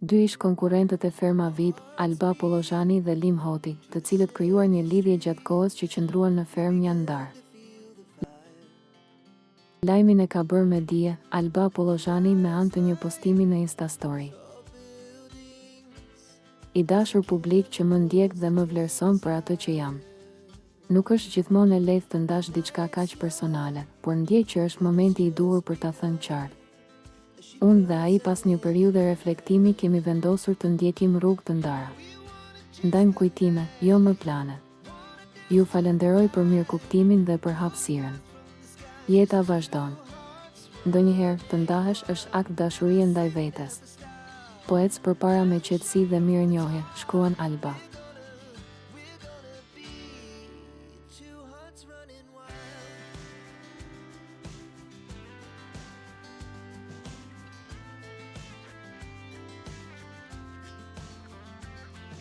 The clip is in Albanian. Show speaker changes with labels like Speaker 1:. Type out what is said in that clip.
Speaker 1: Dy ish konkurrentët e Ferma VIP, Alba Pollozhani dhe Lim Hoti, të cilët krijuar një lidhje gjatë kohës që qëndruan në fermë janë ndarë. Lajmin e ka bërë me dije Alba Pollozhani me anë të një postimi në Instastory. I dashur publik që më ndjek dhe më vlerëson për atë që jam. Nuk është gjithmonë e lehtë të ndash diçka kaq personale, por ndjej që është momenti i duhur për ta thënë qartë. Unë dhe ai pas një periudhe reflektimi kemi vendosur të ndjekim rrugë të ndara. Ndajmë kujtime, jo më plane. Ju falenderoj për mirëkuptimin dhe për hapësirën. Jeta vazhdon. Ndonjëherë të ndahesh është akt dashurie ndaj vetes. Po ec përpara me qetësi dhe mirënjohje, shkruan Alba.